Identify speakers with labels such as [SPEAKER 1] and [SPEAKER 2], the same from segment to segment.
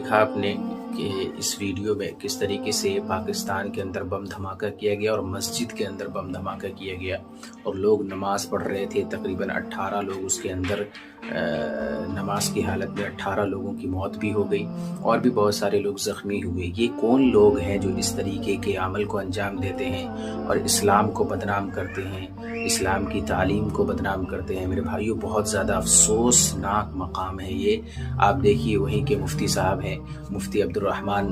[SPEAKER 1] دیکھا آپ نے کہ اس ویڈیو میں کس طریقے سے پاکستان کے اندر بم دھماکہ کیا گیا اور مسجد کے اندر بم دھماکہ کیا گیا اور لوگ نماز پڑھ رہے تھے. تقریباً 18 لوگ اس کے اندر نماز کی حالت میں 18 لوگوں کی موت بھی ہو گئی اور بھی بہت سارے لوگ زخمی ہوئے. یہ کون لوگ ہیں جو اس طریقے کے عمل کو انجام دیتے ہیں اور اسلام کو بدنام کرتے ہیں, اسلام کی تعلیم کو بدنام کرتے ہیں؟ میرے بھائیوں, بہت زیادہ افسوسناک مقام ہے یہ. آپ دیکھیے وہیں کے مفتی صاحب ہیں, مفتی عبد الرحمن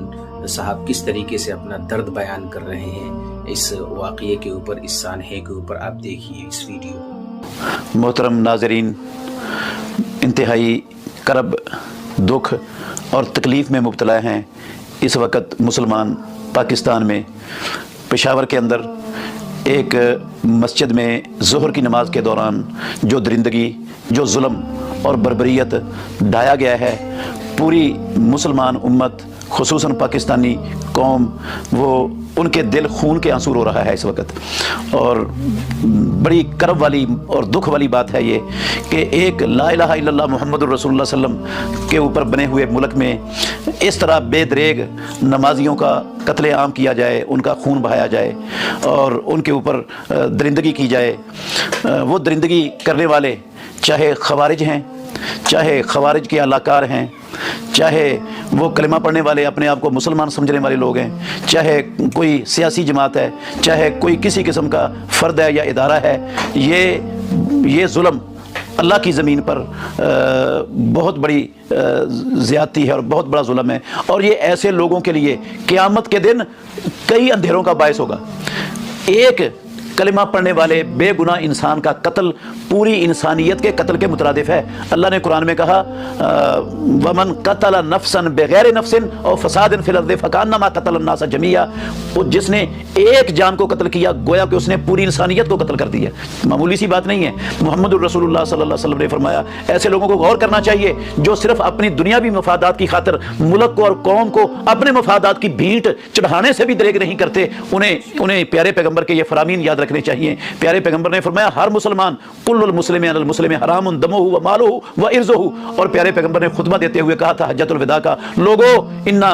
[SPEAKER 1] صاحب کس طریقے سے اپنا درد بیان کر رہے ہیں اس واقعے کے اوپر, اس سانحے کے اوپر. آپ دیکھیے اس ویڈیو کو.
[SPEAKER 2] محترم ناظرین, انتہائی کرب, دکھ اور تکلیف میں مبتلا ہیں اس وقت مسلمان پاکستان میں. پشاور کے اندر ایک مسجد میں ظہر کی نماز کے دوران جو درندگی, جو ظلم اور بربریت ڈھایا گیا ہے, پوری مسلمان امت خصوصاً پاکستانی قوم, وہ ان کے دل خون کے آنسو رو رہا ہے اس وقت. اور بڑی کرب والی اور دکھ والی بات ہے یہ کہ ایک لا الہ الا اللہ محمد الرسول اللہ صلی اللہ علیہ وسلم کے اوپر بنے ہوئے ملک میں اس طرح بے دریغ نمازیوں کا قتل عام کیا جائے, ان کا خون بہایا جائے اور ان کے اوپر درندگی کی جائے. وہ درندگی کرنے والے چاہے خوارج ہیں, چاہے خوارج کے اعلی کار ہیں, چاہے وہ کلمہ پڑھنے والے اپنے آپ کو مسلمان سمجھنے والے لوگ ہیں, چاہے کوئی سیاسی جماعت ہے, چاہے کوئی کسی قسم کا فرد ہے یا ادارہ ہے, یہ ظلم اللہ کی زمین پر بہت بڑی زیادتی ہے اور بہت بڑا ظلم ہے. اور یہ ایسے لوگوں کے لیے قیامت کے دن کئی اندھیروں کا باعث ہوگا. ایک کلمہ پڑھنے والے بے گناہ انسان کا قتل پوری انسانیت کے قتل کے مترادف ہے. اللہ نے قرآن میں کہا وَمَنْ قَتَلَ نَفْسًا بِغَيْرِ نَفْسٍ أَوْ فَسَادٍ فِي الْأَرْضِ فَكَأَنَّمَا قَتَلَ النَّاسَ جَمِيعًا. جس نے ایک جان کو قتل کیا گویا کہ اس نے پوری انسانیت کو قتل کر دیا. معمولی سی بات نہیں ہے. محمد الرسول اللہ صلی اللہ علیہ وسلم نے فرمایا ایسے لوگوں کو غور کرنا چاہیے جو صرف اپنی دنیاوی مفادات کی خاطر ملک کو اور قوم کو اپنے مفادات کی بھیٹ چڑھانے سے بھی دریغ نہیں کرتے. انہیں پیارے پیغمبر کے یہ فرامین یاد رکھنے چاہیے. پیارے پیغمبر نے فرمایا ہر مسلمان کل المسلم علی المسلم حرام دمہ و مالہ و عرضہ. اور پیارے پیغمبر نے خطبہ دیتے ہوئے کہا تھا حجۃ الوداع کا, لوگو انا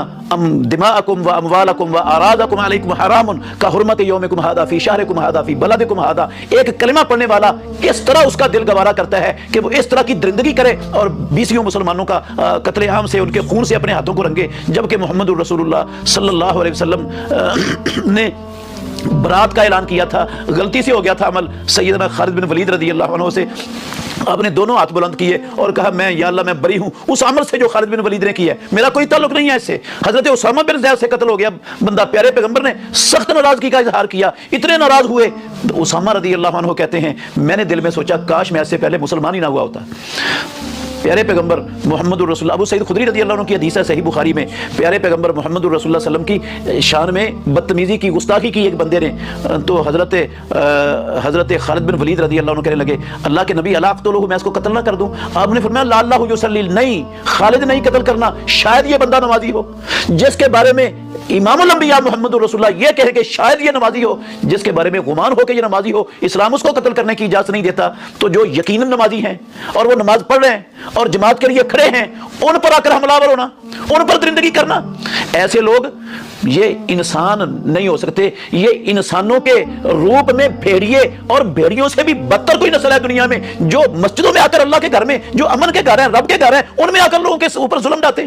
[SPEAKER 2] دماءکم و اموالکم و اعراضکم علیکم حرام کحرمت یومکم ھذا فی شہرکم ھذا فی بلدکم ھذا. ایک کلمہ پڑھنے والا کس طرح اس کا دل گوارا کرتا ہے کہ وہ اس طرح کی درندگی کرے اور 20 مسلمانوں کا قتل عام سے, ان کے خون سے اپنے ہاتھوں کو رنگے, جبکہ محمد الرسول اللہ صلی اللہ علیہ وسلم نے برات کا اعلان کیا تھا. غلطی سے ہو گیا تھا عمل سیدنا خالد بن ولید رضی اللہ عنہ سے. آپ نے دونوں ہاتھ بلند کیے اور کہا میں یا اللہ میں بری ہوں اس عمل سے جو خالد بن ولید نے کیا ہے, میرا کوئی تعلق نہیں ہے اس سے. حضرت اسامہ بن زید سے قتل ہو گیا بندہ, پیارے پیغمبر نے سخت ناراضگی کا اظہار کیا. اتنے ناراض ہوئے اسامہ رضی اللہ عنہ کہتے ہیں میں نے دل میں سوچا کاش میں اس سے پہلے مسلمان ہی نہ ہوا ہوتا. پیارے پیغمبر محمد الرسول ابو سعید خدری رضی اللہ عنہ کی حدیث ہے صحیح بخاری میں, پیارے پیغمبر محمد الرسول اللہ صلی اللہ علیہ وسلم کی شان میں بدتمیزی کی, گستاخی کی ایک بندے نے. تو حضرت خالد بن ولید رضی اللہ عنہ کہنے لگے اللہ کے نبی الا اقتلہ, میں اس کو قتل نہ کر دوں؟ آپ نے فرمایا لا اللہ یصلی, نہیں خالد نہیں قتل کرنا, شاید یہ بندہ نمازی ہو جس کے بارے میں امام الانبیاء محمد الرسول اللہ یہ کہے کہ شاید یہ نمازی ہو, جس کے بارے میں گمان ہو کہ یہ نمازی ہو, اسلام اس کو قتل کرنے کی اجازت نہیں دیتا. تو جو یقیناً نمازی ہیں اور وہ نماز پڑھ رہے ہیں اور جماعت کے لیے کھڑے ہیں, ان پر آ کر حملہ آور ہونا, ان پر درندگی کرنا, ایسے لوگ یہ انسان نہیں ہو سکتے. یہ انسانوں کے روپ میں بھیڑیے اور بھیڑیوں سے بھی بدتر کوئی نسل ہے دنیا میں, جو مسجدوں میں آ کر اللہ کے گھر میں, جو امن کے گھر ہیں, رب کے گھر ہیں, ان میں آ کر لوگوں کے اوپر ظلم ڈالتے,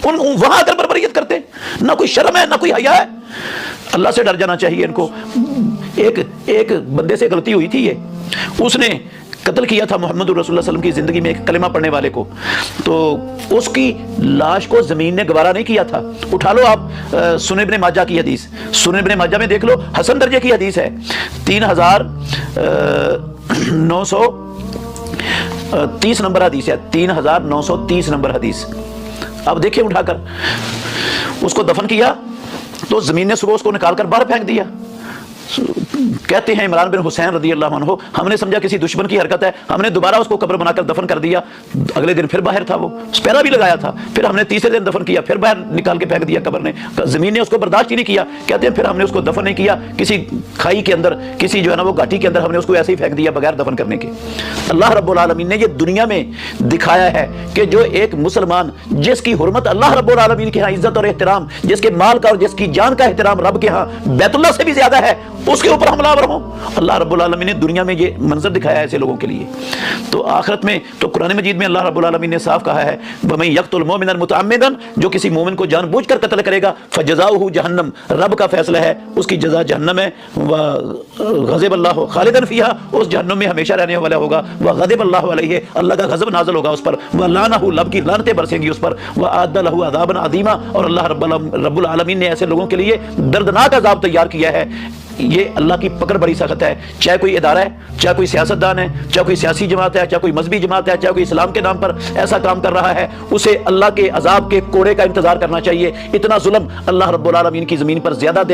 [SPEAKER 2] وہاں آ کر بربریت کرتے. نہ کوئی شرم ہے نہ کوئی حیا ہے. اللہ سے ڈر جانا چاہیے ان کو. ایک بندے سے غلطی ہوئی تھی, اس نے قتل کیا تھا محمد الرسول اللہ صلی اللہ علیہ وسلم کی زندگی میں ایک کلمہ پڑھنے والے کو. تو اس کی لاش کو زمین نے گوارا نہیں کیا تھا. اٹھا لو آپ سنن ابن ماجہ کی حدیث, سنن ابن ماجہ میں دیکھ لو, حسن درجے کی حدیث ہے, 3930 نمبر حدیث ہے, 3930 نمبر حدیث. اب دیکھیں اٹھا کر اس کو دفن کیا تو زمین نے صبح اس کو نکال کر باہر پھینک دیا. کہتے ہیں عمران بن حسین رضی اللہ عنہ، ہم نے سمجھا کسی دشمن کی حرکت ہے، ہم نے دوبارہ اس کو قبر بنا کر دفن کر دیا، اگلے دن پھر باہر تھا، وہ سپیرا بھی لگایا تھا، پھر ہم نے تیسرے دن دفن کیا، پھر باہر نکال کے پھینک دیا قبر نے، زمین نے اس کو برداشت ہی نہیں کیا، کہتے ہیں پھر ہم نے اس کو دفن نہیں کیا، کسی کھائی کے اندر، کسی جو ہے نا وہ گھاٹی کے اندر ہم نے اس کو ایسے ہی پھینک دیا بغیر دفن کرنے کے۔ اللہ رب العالمین نے یہ دنیا میں دکھایا ہے کہ جو ایک مسلمان جس کی حرمت اللہ رب العالمین کے ہاں عزت اور احترام، جس کے مال کا اور جس کی جان کا احترام رب کے ہاں بیت اللہ سے بھی زیادہ ہے، اس کے اوپر حملہ آور ہوں۔ اللہ رب العالمین نے دنیا میں یہ منظر دکھایا ہے ایسے لوگوں کے لیے۔ تو آخرت میں تو قرآن مجید میں اللہ رب العالمین نے صاف کہا ہے وَمَن يَقْتُلْ مُؤْمِنًا مُتَعَمِّدًا، جو کسی مومن کو جان بوجھ کر قتل کرے گا فَجَزَاؤُهُ جہنم، رب کا فیصلہ ہے اس کی جزا جہنم ہے، وَغَضِبَ اللَّهُ خَالِدًا فِيهَا، اس جہنم میں ہمیشہ رہنے والا ہوگا، وَغَضِبَ اللَّهُ عَلَيْهِ، اللہ کا غضب نازل ہوگا اس پر، وَلَعْنَهُ، لب کی لعنتیں برسیں گی اس پر، وَأَعَدَّ لَهُ عَذَابًا عَظِيمًا، اور اللہ رب العالمین نے ایسے لوگوں کے لیے دردناک عذاب تیار کیا ہے۔ یہ اللہ کی پکڑ بڑی سخت ہے، چاہے کوئی ادارہ ہے، چاہے کوئی سیاستدان ہے، چاہے کوئی سیاسی جماعت ہے، چاہے کوئی مذہبی جماعت ہے، چاہے کوئی اسلام کے نام پر ایسا کام کر رہا ہے، اسے اللہ کے عذاب کے کوڑے کا انتظار کرنا چاہیے۔ اتنا ظلم اللہ رب العالمین کی زمین پر زیادہ دیر